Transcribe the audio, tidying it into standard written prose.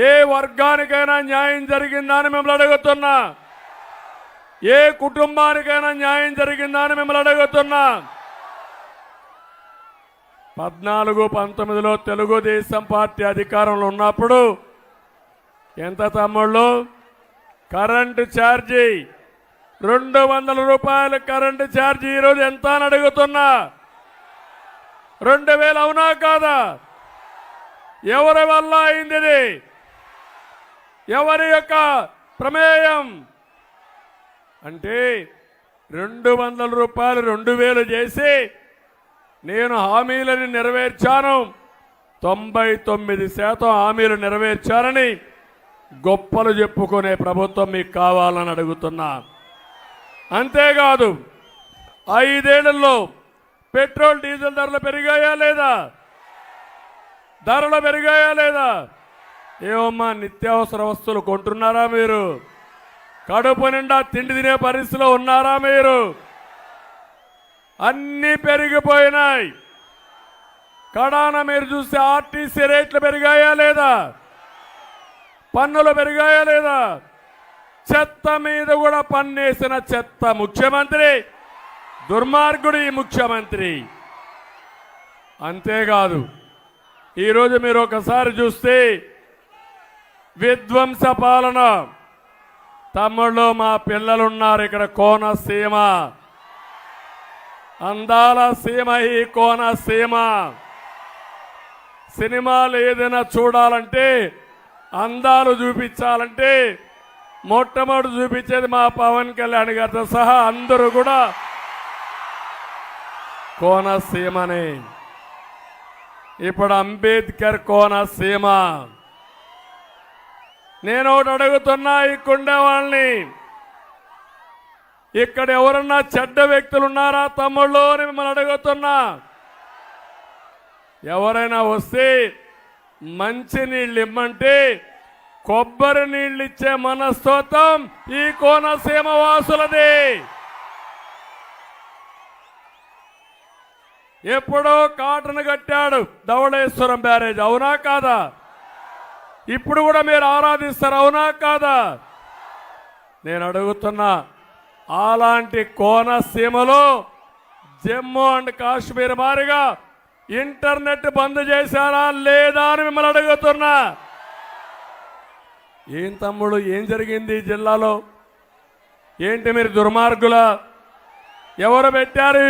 ఏ వర్గానికైనా న్యాయం జరిగిందా అని మిమ్మల్ని అడుగుతున్నా. ఏ కుటుంబానికైనా న్యాయం జరిగిందా అని మిమ్మల్ని అడుగుతున్నా. 14-19లో తెలుగుదేశం పార్టీ అధికారంలో ఉన్నప్పుడు ఎంత తమ్ముళ్ళు కరెంటు ఛార్జీ 200 రూపాయలు కరెంటు ఛార్జీ ఈరోజు ఎంత అని అడుగుతున్నా. 2000 అవునా కాదా? ఎవరి వల్ల అయింది? ఎవరి యొక్క ప్రమేయం? అంటే 200 రూపాయలు 2000 చేసి నేను హామీలను నెరవేర్చాను. 99% హామీలు నెరవేర్చారని గొప్పలు చెప్పుకునే ప్రభుత్వం మీకు కావాలని అడుగుతున్నా. అంతేకాదు 5 ఏళ్లలో పెట్రోల్ డీజిల్ ధరలు పెరిగాయా లేదా? ధరలు పెరిగాయా లేదా? ఏమమ్మా నిత్యావసర వస్తువులు కొంటున్నారా మీరు? కడుపు నిండా తిండి తినే పరిస్థితిలో ఉన్నారా మీరు? అన్నీ పెరిగిపోయినాయి. కడాన మీరు చూస్తే ఆర్టీసీ రేట్లు పెరిగాయా లేదా? పన్నులు పెరిగాయా లేదా? చెత్త మీద కూడా పన్నేసిన చెత్త ముఖ్యమంత్రి, దుర్మార్గుడు ఈ ముఖ్యమంత్రి. అంతేకాదు ఈరోజు మీరు ఒకసారి చూస్తే విధ్వంస పాలన. తమ్ముళ్ళు మా పిల్లలున్నారు ఇక్కడ. కోనసీమ అందాల సీమ, ఈ కోనసీమ. సినిమాలు ఏదైనా చూడాలంటే, అందాలు చూపించాలంటే మొట్టమొదటి చూపించేది మా పవన్ కళ్యాణ్ గారితో సహా అందరూ కూడా కోనసీమనే. ఇప్పుడు అంబేద్కర్ కోనసీమ. నేను ఒకటి అడుగుతున్నా ఇక్కడే వాళ్ళని, ఇక్కడ ఎవరన్నా చెడ్డ వ్యక్తులు ఉన్నారా తమ్ముళ్ళు అని మిమ్మల్ని అడుగుతున్నా. ఎవరైనా వస్తే మంచి నీళ్ళు ఇమ్మంటే కొబ్బరి నీళ్ళు ఇచ్చే మనస్తత్వం ఈ కోనసీమ వాసులది. ఎప్పుడో కాటన్ కట్టాడు ధవళేశ్వరం బ్యారేజ్, అవునా కాదా? ఇప్పుడు కూడా మీరు ఆరాధిస్తారు, అవునా కాదా? నేను అడుగుతున్నా, అలాంటి కోనసీమలో జమ్మూ అండ్ కాశ్మీర్ మారిగా ఇంటర్నెట్ బంద్ చేశారా లేదా అని మిమ్మల్ని అడుగుతున్నా. ఏం తమ్ముడు, ఏం జరిగింది ఈ జిల్లాలో? ఏంటి మీరు దుర్మార్గుల? ఎవరు పెట్టారు